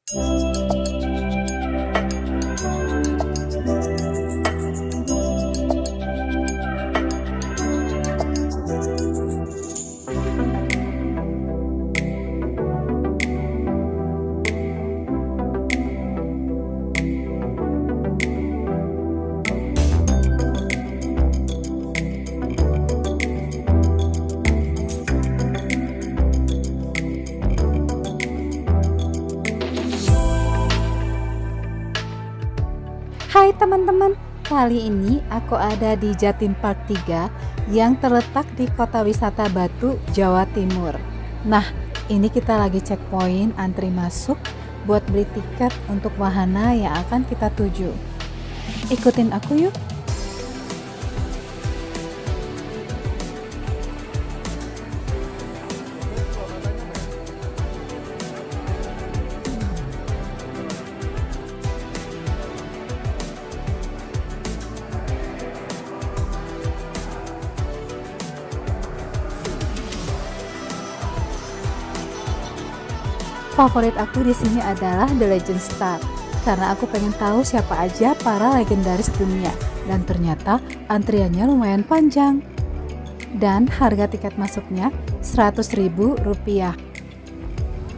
Hai teman-teman, kali ini aku ada di Jatim Park 3 yang terletak di Kota Wisata Batu, Jawa Timur. Nah, ini kita lagi checkpoint antri masuk buat beli tiket untuk wahana yang akan kita tuju. Ikutin aku yuk. Favorit aku di sini adalah The Legend Star karena aku pengen tahu siapa aja para legendaris dunia, dan ternyata antriannya lumayan panjang. Dan harga tiket masuknya Rp100.000.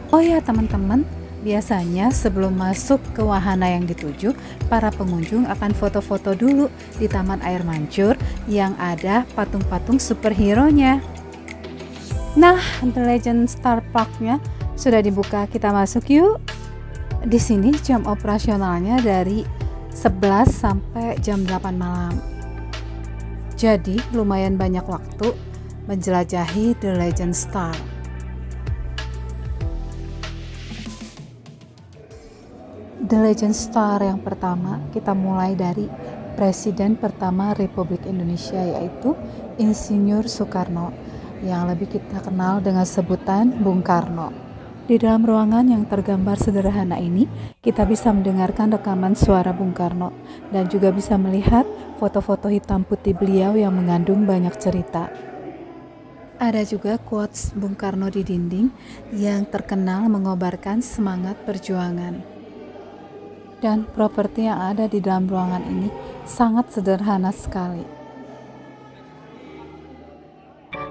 Oh ya teman-teman, biasanya sebelum masuk ke wahana yang dituju, para pengunjung akan foto-foto dulu di Taman Air Mancur yang ada patung-patung superhero-nya. Nah, The Legend Star Park-nya sudah dibuka, kita masuk yuk. Di sini jam operasionalnya dari 11 sampai jam 8 malam. Jadi lumayan banyak waktu menjelajahi The Legend Star. The Legend Star yang pertama, kita mulai dari Presiden pertama Republik Indonesia, yaitu Insinyur Soekarno, yang lebih kita kenal dengan sebutan Bung Karno. Di dalam ruangan yang tergambar sederhana ini, kita bisa mendengarkan rekaman suara Bung Karno dan juga bisa melihat foto-foto hitam putih beliau yang mengandung banyak cerita. Ada juga quotes Bung Karno di dinding yang terkenal mengobarkan semangat perjuangan. Dan properti yang ada di dalam ruangan ini sangat sederhana sekali.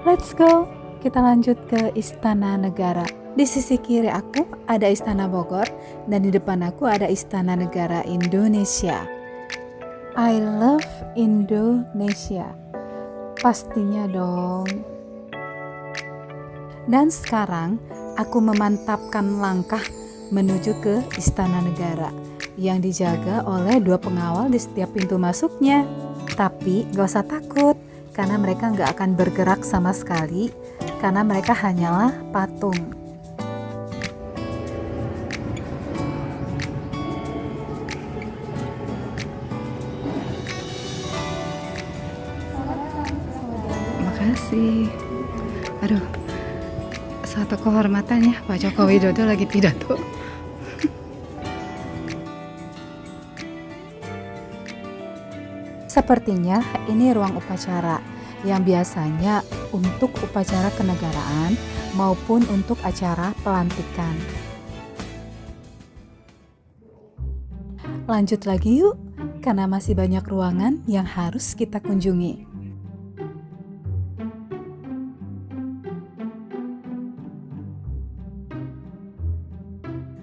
Let's go, kita lanjut ke Istana Negara. Di sisi kiri aku ada Istana Bogor dan di depan aku ada Istana Negara Indonesia. I love Indonesia. Pastinya dong. Dan sekarang aku memantapkan langkah menuju ke Istana Negara yang dijaga oleh 2 pengawal di setiap pintu masuknya. Tapi gak usah takut, karena mereka gak akan bergerak sama sekali, karena mereka hanyalah patung. Makasih. Aduh, satu kehormatan ya, Pak Joko Widodo lagi pidato. Sepertinya ini ruang upacara yang biasanya untuk upacara kenegaraan maupun untuk acara pelantikan. Lanjut lagi yuk, karena masih banyak ruangan yang harus kita kunjungi.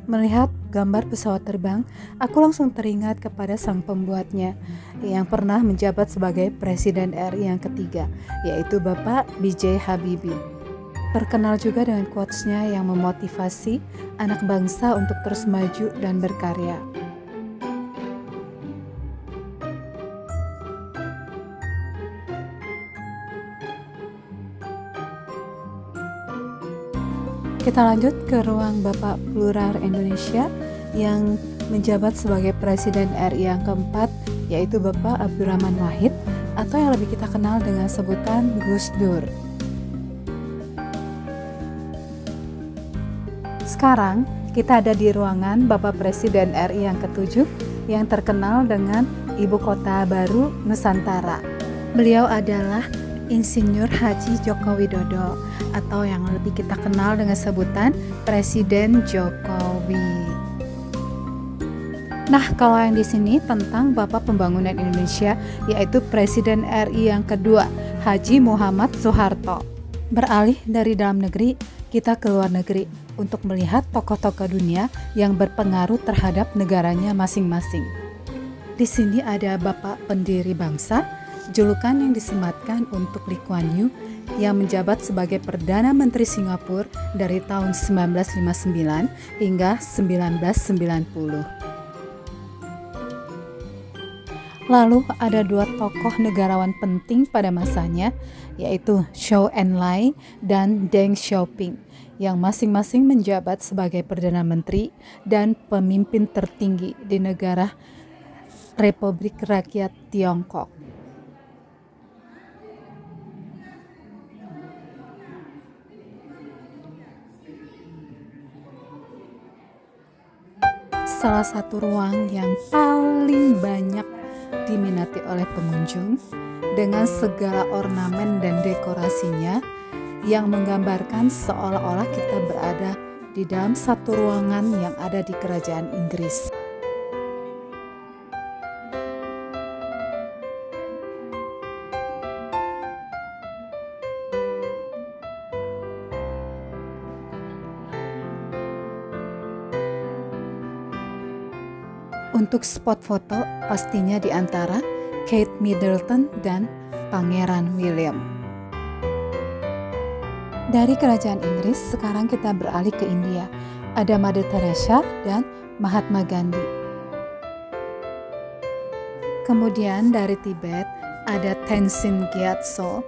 Melihat gambar pesawat terbang, aku langsung teringat kepada sang pembuatnya yang pernah menjabat sebagai Presiden RI yang ketiga, yaitu Bapak B.J. Habibie. Terkenal juga dengan quotes-nya yang memotivasi anak bangsa untuk terus maju dan berkarya. Kita lanjut ke ruang Bapak Plural Indonesia yang menjabat sebagai Presiden RI yang keempat, yaitu Bapak Abdurrahman Wahid atau yang lebih kita kenal dengan sebutan Gus Dur. Sekarang kita ada di ruangan Bapak Presiden RI yang ketujuh yang terkenal dengan Ibu Kota Baru Nusantara. Beliau adalah Insinyur Haji Joko Widodo atau yang lebih kita kenal dengan sebutan Presiden Jokowi. Nah, kalau yang di sini tentang Bapak Pembangunan Indonesia, yaitu Presiden RI yang kedua, Haji Muhammad Soeharto. Beralih dari dalam negeri, kita ke luar negeri untuk melihat tokoh-tokoh dunia yang berpengaruh terhadap negaranya masing-masing. Di sini ada Bapak Pendiri Bangsa, julukan yang disematkan untuk Lee Kuan Yew yang menjabat sebagai Perdana Menteri Singapura dari tahun 1959 hingga 1990. Lalu ada dua tokoh negarawan penting pada masanya, yaitu Zhou Enlai dan Deng Xiaoping, yang masing-masing menjabat sebagai Perdana Menteri dan pemimpin tertinggi di negara Republik Rakyat Tiongkok. Salah satu ruang yang paling banyak diminati oleh pengunjung dengan segala ornamen dan dekorasinya yang menggambarkan seolah-olah kita berada di dalam satu ruangan yang ada di kerajaan Inggris. Untuk spot foto pastinya di antara Kate Middleton dan Pangeran William. Dari kerajaan Inggris, sekarang kita beralih ke India. Ada Mother Teresa dan Mahatma Gandhi. Kemudian dari Tibet ada Tenzin Gyatso,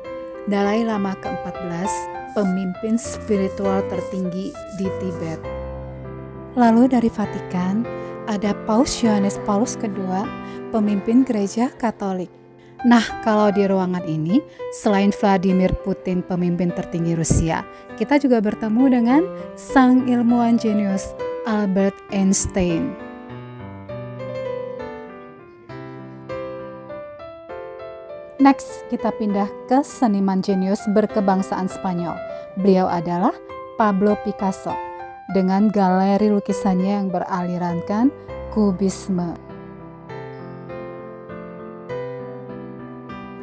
Dalai Lama ke-14, pemimpin spiritual tertinggi di Tibet. Lalu dari Vatikan ada Paus Yohanes Paulus II, pemimpin gereja Katolik. Nah, kalau di ruangan ini, selain Vladimir Putin, pemimpin tertinggi Rusia, kita juga bertemu dengan sang ilmuwan jenius Albert Einstein. Next, kita pindah ke seniman jenius berkebangsaan Spanyol. Beliau adalah Pablo Picasso, dengan galeri lukisannya yang beralirankan kubisme.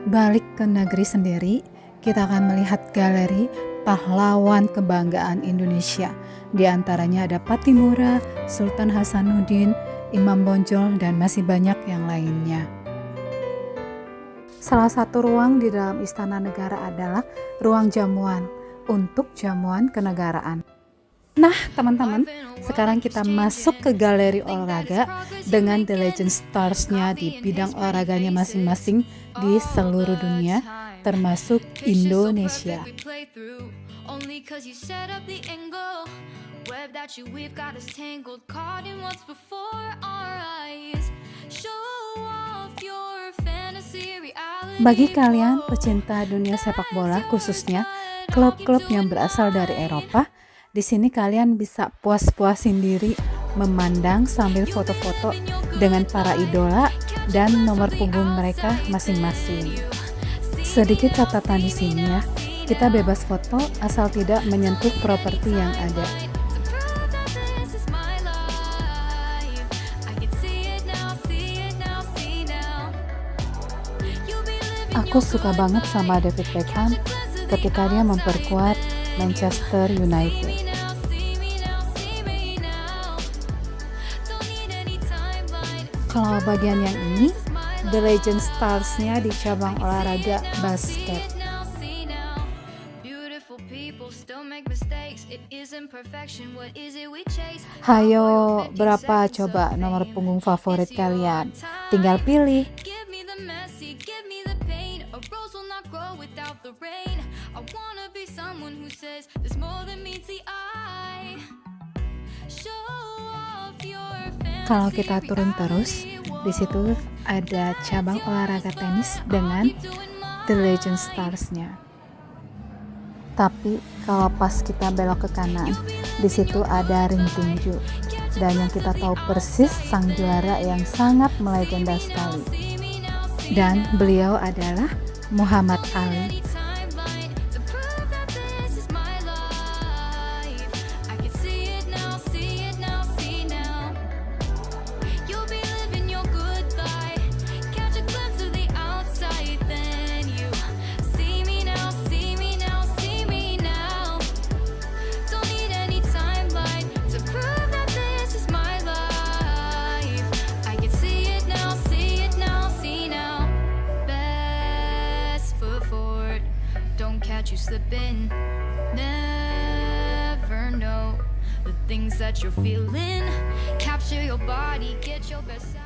Balik ke negeri sendiri, kita akan melihat galeri pahlawan kebanggaan Indonesia. Di antaranya ada Patimura, Sultan Hasanuddin, Imam Bonjol, dan masih banyak yang lainnya. Salah satu ruang di dalam Istana Negara adalah ruang jamuan untuk jamuan kenegaraan. Nah teman-teman, sekarang kita masuk ke galeri olahraga dengan The Legend Stars-nya di bidang olahraganya masing-masing di seluruh dunia, termasuk Indonesia. Bagi kalian pecinta dunia sepak bola, khususnya klub-klub yang berasal dari Eropa, di sini kalian bisa puas-puasin diri memandang sambil foto-foto dengan para idola dan nomor punggung mereka masing-masing. Sedikit catatan di sini ya, kita bebas foto asal tidak menyentuh properti yang ada. Aku suka banget sama David Beckham ketika dia memperkuat Manchester United. Kalau bagian yang ini, The Legend Stars-nya di cabang olahraga basket. Hayo, berapa coba nomor punggung favorit kalian? Tinggal pilih. Kalau kita turun terus, di situ ada cabang olahraga tenis dengan The Legend Stars-nya. Tapi kalau pas kita belok ke kanan, di situ ada ring tinju. Dan yang kita tahu persis sang juara yang sangat melegenda sekali. Dan beliau adalah Muhammad Ali. that you're feeling. Capture your body, get your best side.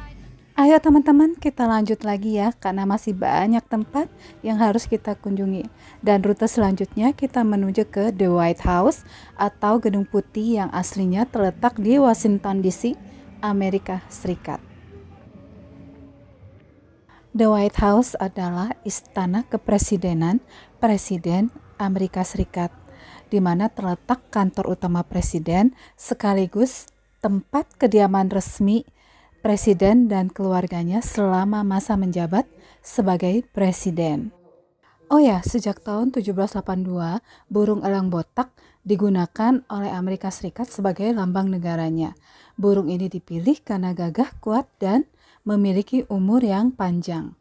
Ayo teman-teman, kita lanjut lagi ya, karena masih banyak tempat yang harus kita kunjungi. Dan rute selanjutnya kita menuju ke The White House atau Gedung Putih yang aslinya terletak di Washington DC, Amerika Serikat. The White House adalah istana kepresidenan Presiden Amerika Serikat, di mana terletak kantor utama presiden sekaligus tempat kediaman resmi presiden dan keluarganya selama masa menjabat sebagai presiden. Oh ya, sejak tahun 1782, burung elang botak digunakan oleh Amerika Serikat sebagai lambang negaranya. Burung ini dipilih karena gagah, kuat, dan memiliki umur yang panjang.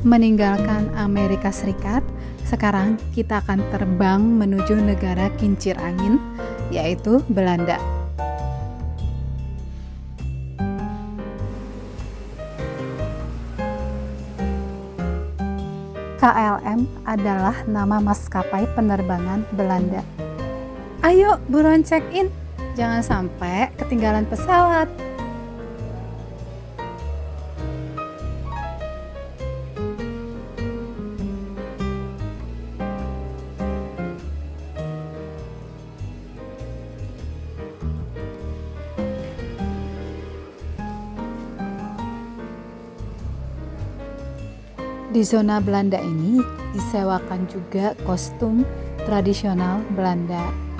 Meninggalkan Amerika Serikat, sekarang kita akan terbang menuju negara kincir angin, yaitu Belanda. KLM adalah nama maskapai penerbangan Belanda. Ayo buruan check-in, jangan sampai ketinggalan pesawat. Di zona Belanda ini disewakan juga kostum tradisional Belanda.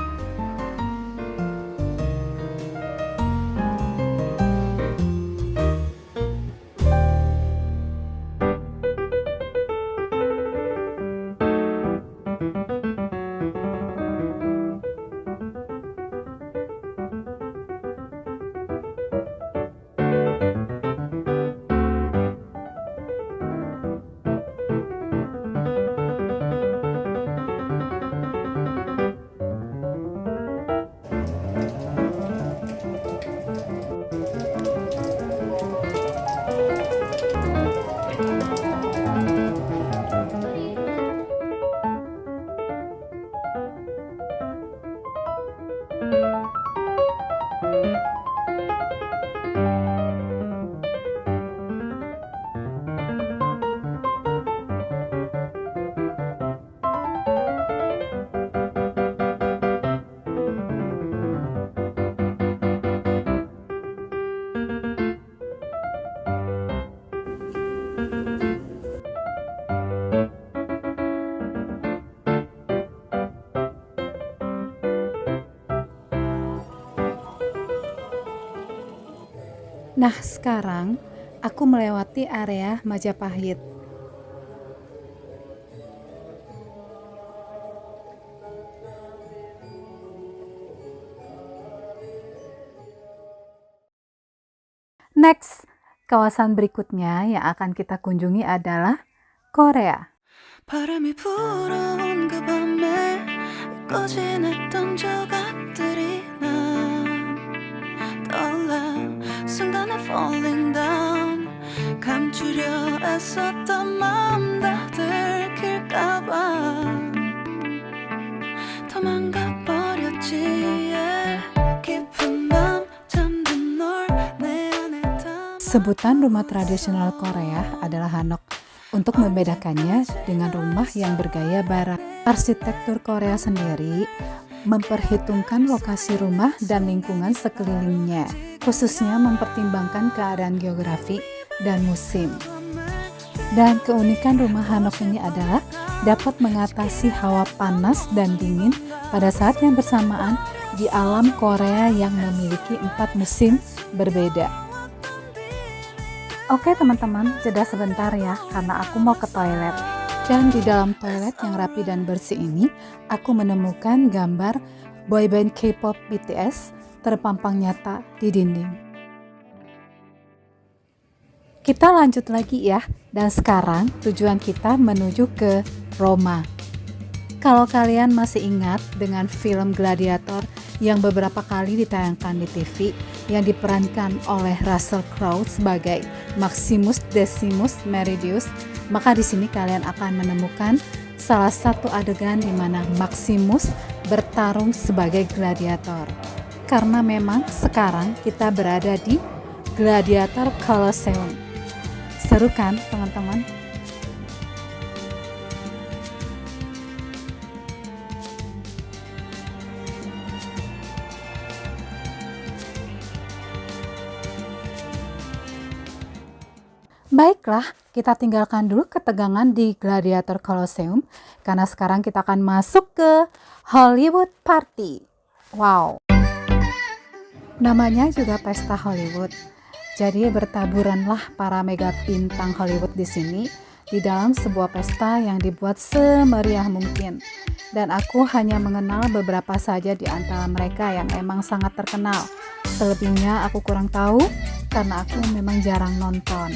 Nah, sekarang aku melewati area Majapahit. Next, kawasan berikutnya yang akan kita kunjungi adalah Korea. 바람이 불어온 그 밤에 잊고 지냈던 조각들이 난 떠올라 순간에 falling down 감추려 애썼던 마음 다 들킬까봐 도망가 버렸지 yeah. 깊은 밤 잠든 널 내 안에 담아 Sebutan rumah tradisional Korea adalah hanok. Untuk membedakannya dengan rumah yang bergaya barat, arsitektur Korea sendiri memperhitungkan lokasi rumah dan lingkungan sekelilingnya, khususnya mempertimbangkan keadaan geografi dan musim. Dan keunikan rumah hanok ini adalah dapat mengatasi hawa panas dan dingin pada saat yang bersamaan di alam Korea yang memiliki 4 musim berbeda. Oke teman-teman, jeda sebentar ya karena aku mau ke toilet. Dan di dalam toilet yang rapi dan bersih ini, aku menemukan gambar boyband K-pop BTS terpampang nyata di dinding. Kita lanjut lagi ya, dan sekarang tujuan kita menuju ke Roma. Kalau kalian masih ingat dengan film Gladiator yang beberapa kali ditayangkan di TV yang diperankan oleh Russell Crowe sebagai Maximus Decimus Meridius, maka di sini kalian akan menemukan salah satu adegan di mana Maximus bertarung sebagai gladiator. Karena memang sekarang kita berada di Gladiator Colosseum. Seru kan teman-teman? Baiklah, kita tinggalkan dulu ketegangan di Gladiator Colosseum karena sekarang kita akan masuk ke Hollywood Party. Wow. Namanya juga pesta Hollywood. Jadi bertaburanlah para mega bintang Hollywood di sini di dalam sebuah pesta yang dibuat semeriah mungkin. Dan aku hanya mengenal beberapa saja di antara mereka yang emang sangat terkenal. Selebihnya aku kurang tahu karena aku memang jarang nonton.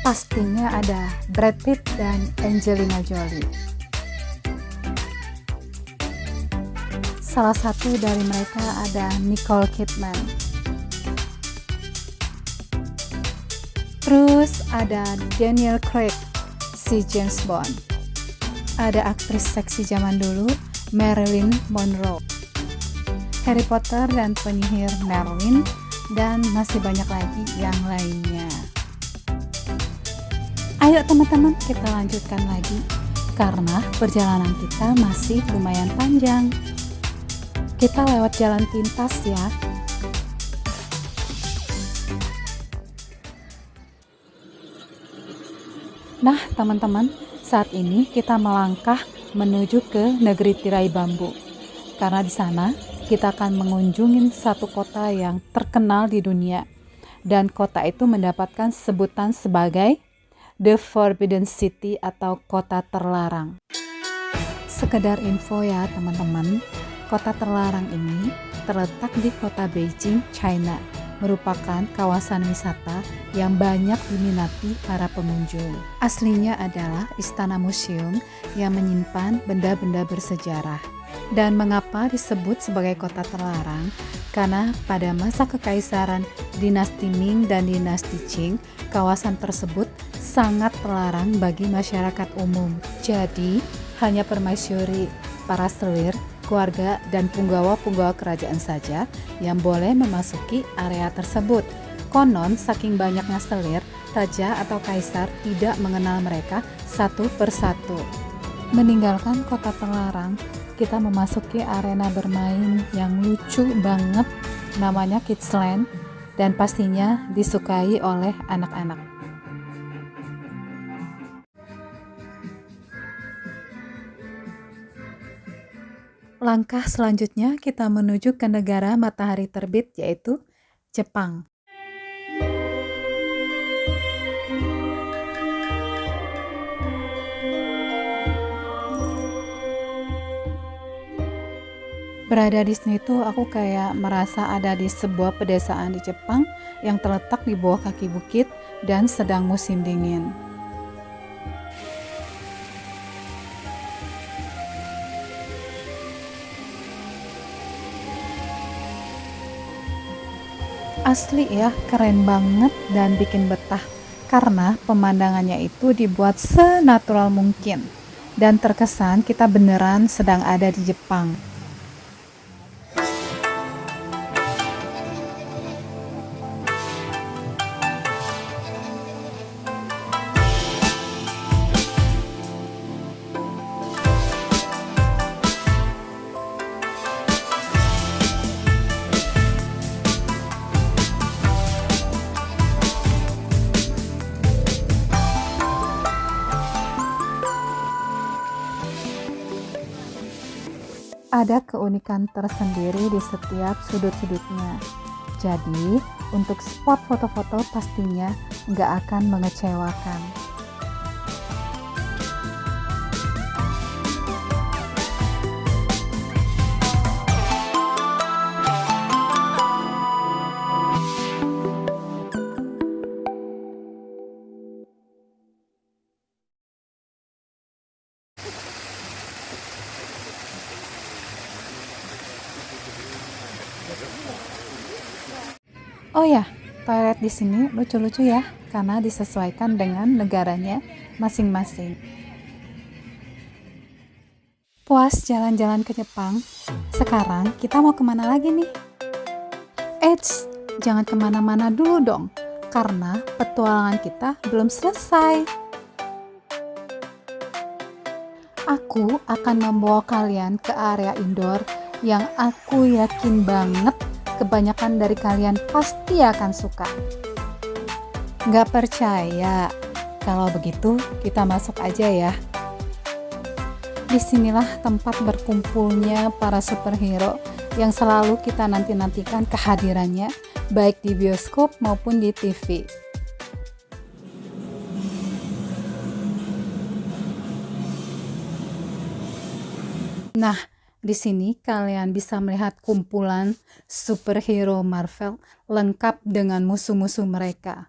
Pastinya ada Brad Pitt dan Angelina Jolie. Salah satu dari mereka ada Nicole Kidman. Terus ada Daniel Craig, si James Bond. Ada aktris seksi zaman dulu, Marilyn Monroe. Harry Potter dan penyihir Merlin, dan masih banyak lagi yang lainnya. Ayo teman-teman, kita lanjutkan lagi karena perjalanan kita masih lumayan panjang. Kita lewat jalan pintas ya. Nah teman-teman, saat ini kita melangkah menuju ke negeri tirai bambu. Karena di sana kita akan mengunjungi satu kota yang terkenal di dunia. Dan kota itu mendapatkan sebutan sebagai The Forbidden City atau kota terlarang. Sekedar info ya teman-teman, kota terlarang ini terletak di kota Beijing, China, merupakan kawasan wisata yang banyak diminati para pengunjung. Aslinya adalah istana museum yang menyimpan benda-benda bersejarah. Dan mengapa disebut sebagai kota terlarang? Karena pada masa kekaisaran dinasti Ming dan dinasti Qing, kawasan tersebut sangat terlarang bagi masyarakat umum. Jadi, hanya permaisuri, para selir, keluarga, dan punggawa-punggawa kerajaan saja yang boleh memasuki area tersebut. Konon, saking banyaknya selir, raja atau kaisar tidak mengenal mereka satu persatu. Meninggalkan kota terlarang, kita memasuki arena bermain yang lucu banget, namanya Kidsland, dan pastinya disukai oleh anak-anak. Langkah selanjutnya kita menuju ke negara matahari terbit, yaitu Jepang. Berada di sini tuh aku kayak merasa ada di sebuah pedesaan di Jepang yang terletak di bawah kaki bukit dan sedang musim dingin. Asli ya, keren banget dan bikin betah karena pemandangannya itu dibuat senatural mungkin dan terkesan kita beneran sedang ada di Jepang. Ada keunikan tersendiri di setiap sudut-sudutnya. Jadi, untuk spot foto-foto pastinya nggak akan mengecewakan. Oh ya, toilet di sini lucu-lucu ya, karena disesuaikan dengan negaranya masing-masing. Puas jalan-jalan ke Jepang, sekarang kita mau kemana lagi nih? Eits, jangan kemana-mana dulu dong, karena petualangan kita belum selesai. Aku akan membawa kalian ke area indoor yang aku yakin banget kebanyakan dari kalian pasti akan suka. Nggak percaya? Kalau begitu kita masuk aja ya. Disinilah tempat berkumpulnya para superhero yang selalu kita nanti-nantikan kehadirannya, baik di bioskop maupun di TV. Nah, di sini kalian bisa melihat kumpulan superhero Marvel lengkap dengan musuh-musuh mereka.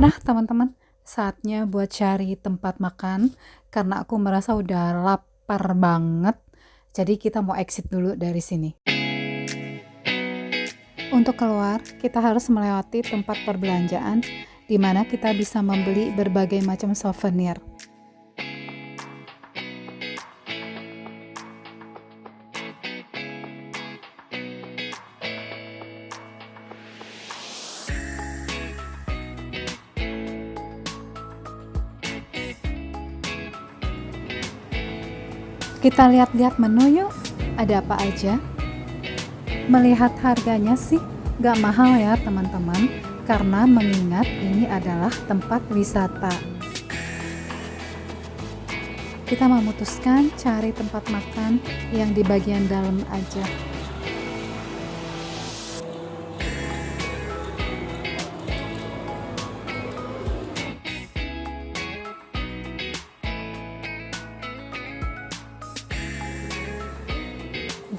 Nah, teman-teman, saatnya buat cari tempat makan karena aku merasa udah lapar banget. Jadi kita mau exit dulu dari sini. Untuk keluar, kita harus melewati tempat perbelanjaan di mana kita bisa membeli berbagai macam souvenir. Kita lihat-lihat menu yuk, ada apa aja. Melihat harganya sih gak mahal ya teman-teman, karena mengingat ini adalah tempat wisata. Kita memutuskan cari tempat makan yang di bagian dalam aja.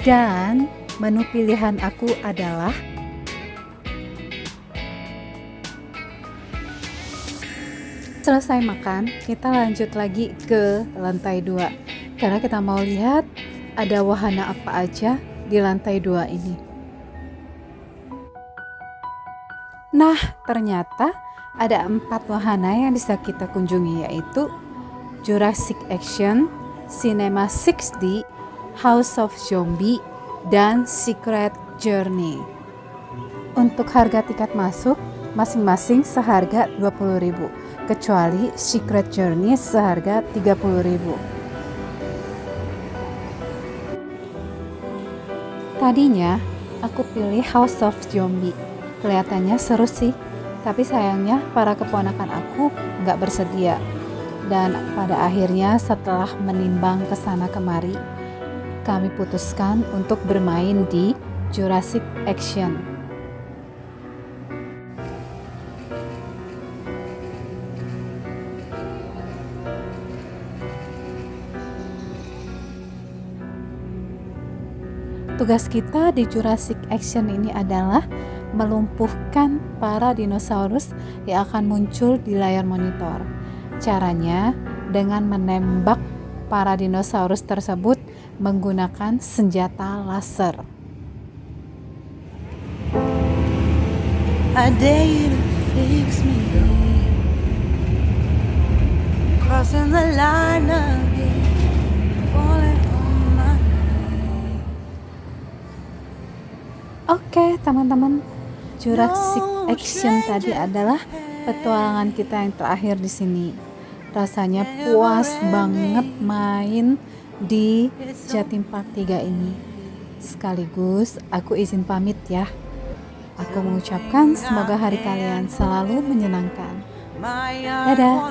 Dan menu pilihan aku adalah Selesai makan, kita lanjut lagi ke lantai 2 karena kita mau lihat ada wahana apa aja di lantai 2 ini. Nah, ternyata ada 4 wahana yang bisa kita kunjungi, yaitu Jurassic Action, Cinema 6D, House of Zombie, dan Secret Journey. Untuk harga tiket masuk masing-masing seharga 20.000, kecuali Secret Journey seharga 30.000. Tadinya aku pilih House of Zombie, kelihatannya seru sih, tapi sayangnya para keponakan aku nggak bersedia. Dan pada akhirnya setelah menimbang kesana kemari, kami putuskan untuk bermain di Jurassic Action. Tugas kita di Jurassic Action ini adalah melumpuhkan para dinosaurus yang akan muncul di layar monitor. Caranya dengan menembak para dinosaurus tersebut menggunakan senjata laser. I dare you to fix me, crossing the line again, falling on my knees. Oke teman-teman, Jurassic Action tadi adalah petualangan kita yang terakhir di sini. Rasanya puas banget main di Jatim Park 3 ini. Sekaligus aku izin pamit ya. Aku mengucapkan semoga hari kalian selalu menyenangkan. Dadah.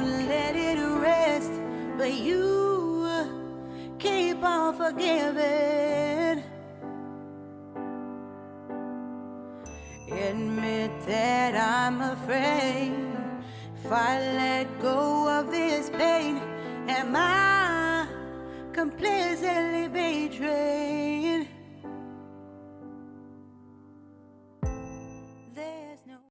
Admit that I'm afraid if I let go of this pain, am I completely betrayed?